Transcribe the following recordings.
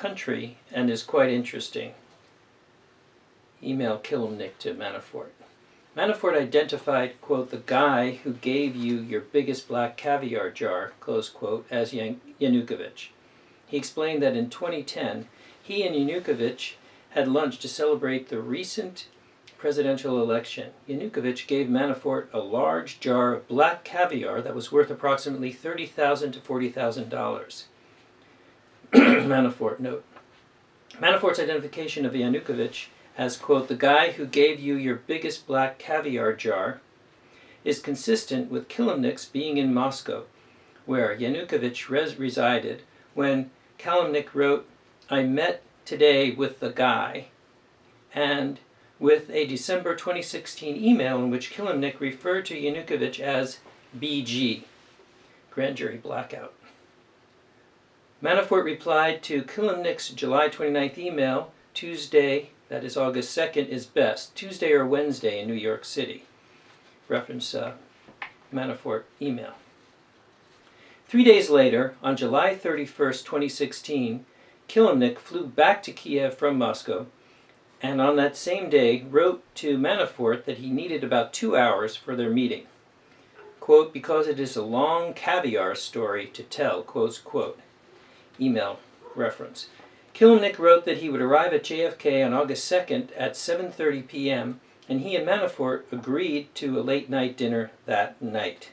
country and is quite interesting. Email Kilimnik to Manafort. Manafort identified, quote, the guy who gave you your biggest black caviar jar, close quote, as Yanukovych. He explained that in 2010, he and Yanukovych had lunch to celebrate the recent presidential election. Yanukovych gave Manafort a large jar of black caviar that was worth approximately $30,000 to $40,000. Manafort note. Manafort's identification of Yanukovych as, quote, the guy who gave you your biggest black caviar jar is consistent with Kilimnik's being in Moscow, where Yanukovych resided, when Kilimnik wrote, I met today with the guy, and with a December 2016 email in which Kilimnik referred to Yanukovych as BG, grand jury blackout. Manafort replied to Kilimnik's July 29th email, Tuesday, that is August 2nd, is best, Tuesday or Wednesday in New York City. Reference Manafort email. 3 days later, on July 31st, 2016, Kilimnik flew back to Kiev from Moscow, and on that same day wrote to Manafort that he needed about 2 hours for their meeting. Quote, because it is a long caviar story to tell, close quote. Email reference. Kilimnik wrote that he would arrive at JFK on August 2nd at 7:30 p.m., and he and Manafort agreed to a late-night dinner that night.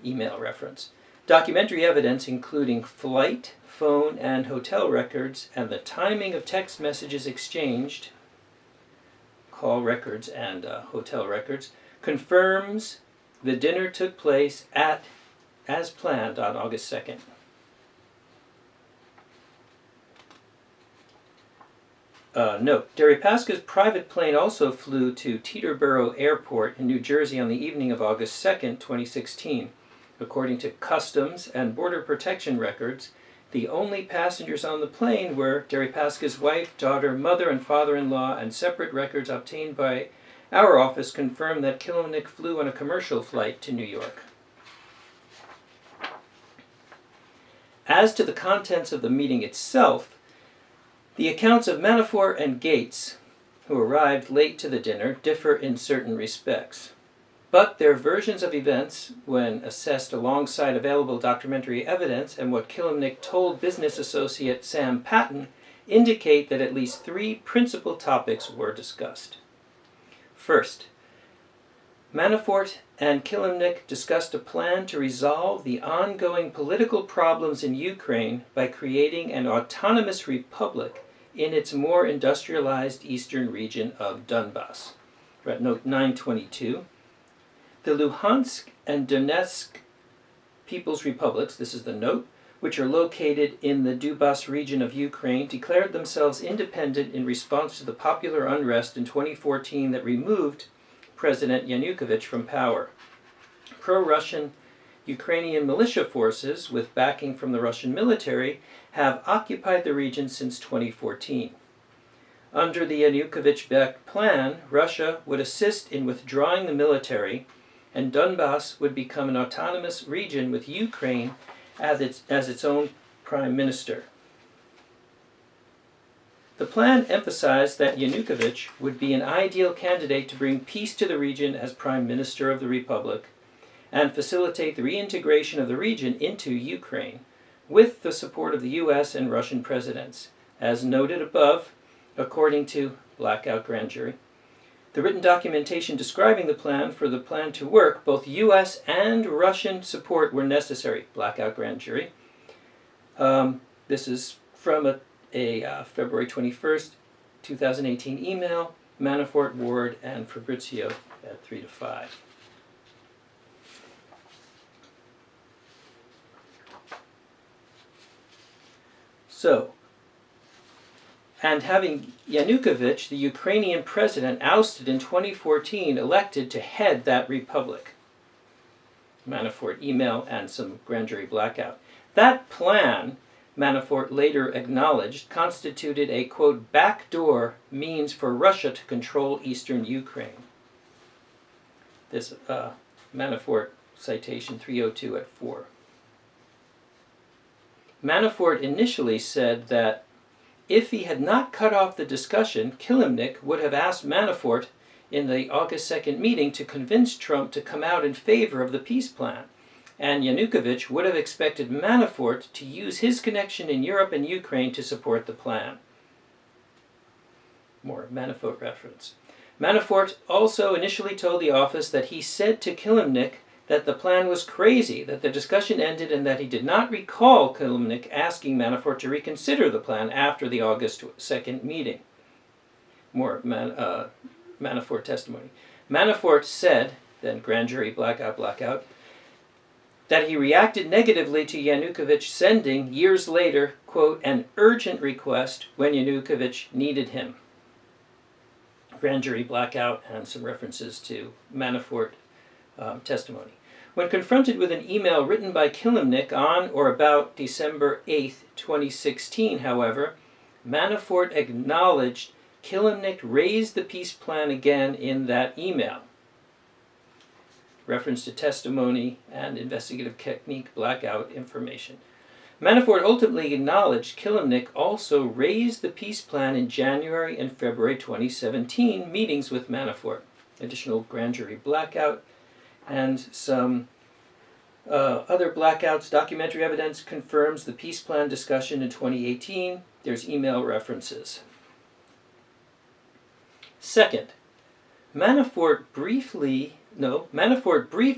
Email reference. Documentary evidence including flight, phone, and hotel records, and the timing of text messages exchanged, call records and hotel records, confirms the dinner took place as planned on August 2nd. Note, Deripaska's private plane also flew to Teterboro Airport in New Jersey on the evening of August 2nd, 2016. According to Customs and Border Protection records, the only passengers on the plane were Deripaska's wife, daughter, mother, and father-in-law, and separate records obtained by our office confirm that Kilimnik flew on a commercial flight to New York. As to the contents of the meeting itself, the accounts of Manafort and Gates, who arrived late to the dinner, differ in certain respects. But their versions of events, when assessed alongside available documentary evidence and what Kilimnik told business associate Sam Patton, indicate that at least 3 principal topics were discussed. First, Manafort and Kilimnik discussed a plan to resolve the ongoing political problems in Ukraine by creating an autonomous republic in its more industrialized eastern region of Donbass. We're at note 922. The Luhansk and Donetsk People's Republics, this is the note, which are located in the Donbass region of Ukraine, declared themselves independent in response to the popular unrest in 2014 that removed President Yanukovych from power. Pro-Russian Ukrainian militia forces, with backing from the Russian military, have occupied the region since 2014. Under the Yanukovych-backed plan, Russia would assist in withdrawing the military, and Donbass would become an autonomous region with Ukraine as its own prime minister. The plan emphasized that Yanukovych would be an ideal candidate to bring peace to the region as prime minister of the republic and facilitate the reintegration of the region into Ukraine, with the support of the U.S. and Russian presidents, as noted above, according to Blackout Grand Jury. The written documentation describing the plan for the plan to work, both U.S. and Russian support were necessary. Blackout Grand Jury. This is from a February 21st, 2018 email, Manafort, Ward, and Fabrizio at 3 to 5. So, and having Yanukovych, the Ukrainian president, ousted in 2014, elected to head that republic. Manafort email and some grand jury blackout. That plan, Manafort later acknowledged, constituted a, quote, backdoor means for Russia to control eastern Ukraine. This Manafort citation 302 at 4. Manafort initially said that if he had not cut off the discussion, Kilimnik would have asked Manafort in the August 2nd meeting to convince Trump to come out in favor of the peace plan, and Yanukovych would have expected Manafort to use his connection in Europe and Ukraine to support the plan. More Manafort reference. Manafort also initially told the office that he said to Kilimnik that the plan was crazy, that the discussion ended, and that he did not recall Kilimnik asking Manafort to reconsider the plan after the August 2nd meeting. More Manafort testimony. Manafort said, then grand jury blackout, that he reacted negatively to Yanukovych sending, years later, quote, an urgent request when Yanukovych needed him. Grand jury blackout and some references to Manafort testimony. When confronted with an email written by Kilimnik on or about December 8, 2016, however, Manafort acknowledged Kilimnik raised the peace plan again in that email. Reference to testimony and investigative technique blackout information. Manafort ultimately acknowledged Kilimnik also raised the peace plan in January and February 2017 meetings with Manafort. Additional grand jury blackout and some other blackouts. Documentary evidence confirms the peace plan discussion in 2018. There's email references. Second, Manafort briefed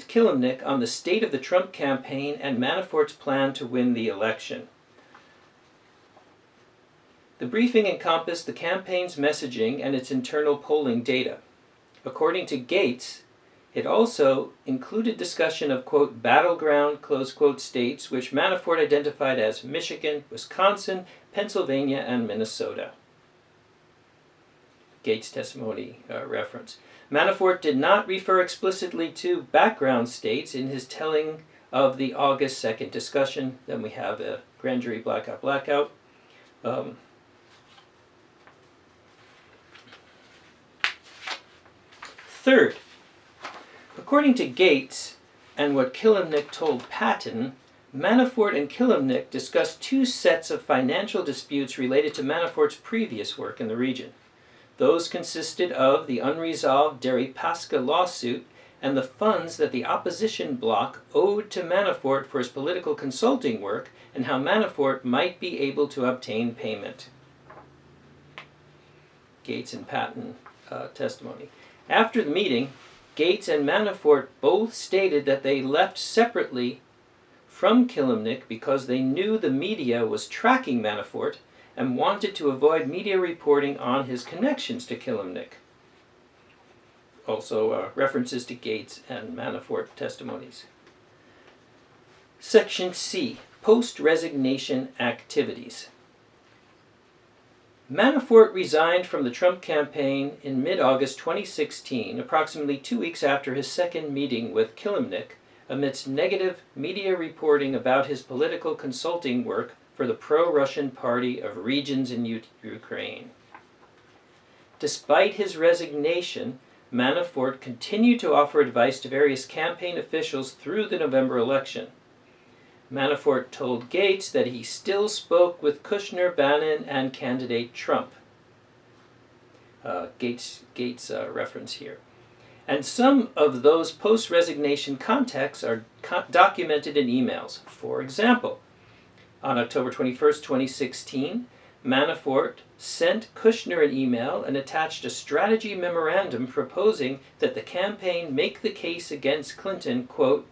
Kilimnik on the state of the Trump campaign and Manafort's plan to win the election. The briefing encompassed the campaign's messaging and its internal polling data. According to Gates, it also included discussion of, quote, battleground, close quote, states, which Manafort identified as Michigan, Wisconsin, Pennsylvania, and Minnesota. Gates' testimony reference. Manafort did not refer explicitly to background states in his telling of the August 2nd discussion. Then we have a grand jury blackout. Third, according to Gates and what Kilimnik told Patton, Manafort and Kilimnik discussed two sets of financial disputes related to Manafort's previous work in the region. Those consisted of the unresolved Deripaska lawsuit and the funds that the opposition bloc owed to Manafort for his political consulting work and how Manafort might be able to obtain payment. Gates and Patton testimony. After the meeting, Gates and Manafort both stated that they left separately from Kilimnik because they knew the media was tracking Manafort and wanted to avoid media reporting on his connections to Kilimnik. Also references to Gates and Manafort testimonies. Section C, post-resignation activities. Manafort resigned from the Trump campaign in mid-August 2016, approximately 2 weeks after his second meeting with Kilimnik, amidst negative media reporting about his political consulting work for the pro-Russian Party of Regions in Ukraine. Despite his resignation, Manafort continued to offer advice to various campaign officials through the November election. Manafort told Gates that he still spoke with Kushner, Bannon, and candidate Trump. Gates reference here. And some of those post-resignation contacts are documented in emails. For example, on October 21st, 2016, Manafort sent Kushner an email and attached a strategy memorandum proposing that the campaign make the case against Clinton, quote,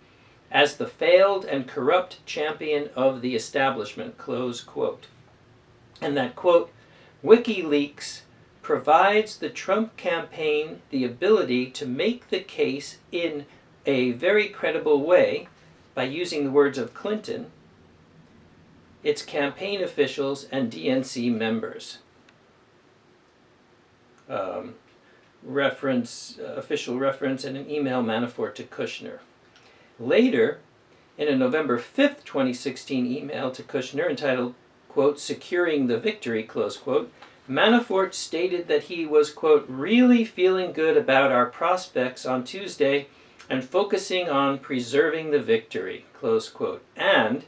as the failed and corrupt champion of the establishment, close quote. And that, quote, WikiLeaks provides the Trump campaign the ability to make the case in a very credible way by using the words of Clinton, its campaign officials, and DNC members. Official reference and an email Manafort to Kushner. Later, in a November 5th, 2016 email to Kushner entitled, quote, Securing the Victory, close quote, Manafort stated that he was, quote, really feeling good about our prospects on Tuesday and focusing on preserving the victory, close quote, and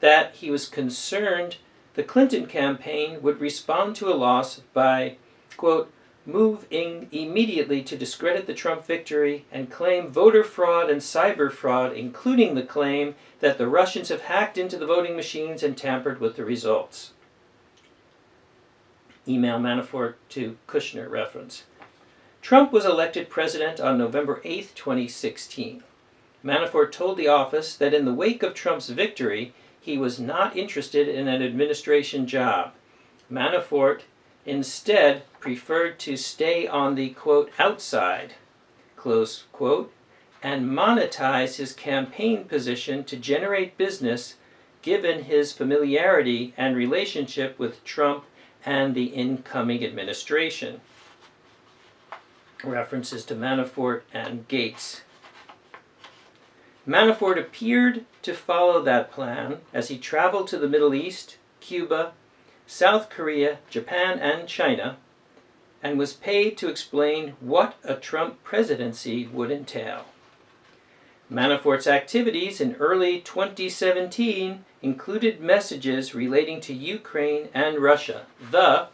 that he was concerned the Clinton campaign would respond to a loss by, quote, moving immediately to discredit the Trump victory and claim voter fraud and cyber fraud, including the claim that the Russians have hacked into the voting machines and tampered with the results. Email Manafort to Kushner reference. Trump was elected president on November 8, 2016. Manafort told the office that in the wake of Trump's victory, he was not interested in an administration job. Manafort instead preferred to stay on the, quote, outside, close quote, and monetize his campaign position to generate business given his familiarity and relationship with Trump and the incoming administration. References to Manafort and Gates. Manafort appeared to follow that plan as he traveled to the Middle East, Cuba, South Korea, Japan, and China, and was paid to explain what a Trump presidency would entail. Manafort's activities in early 2017 included messages relating to Ukraine and Russia. The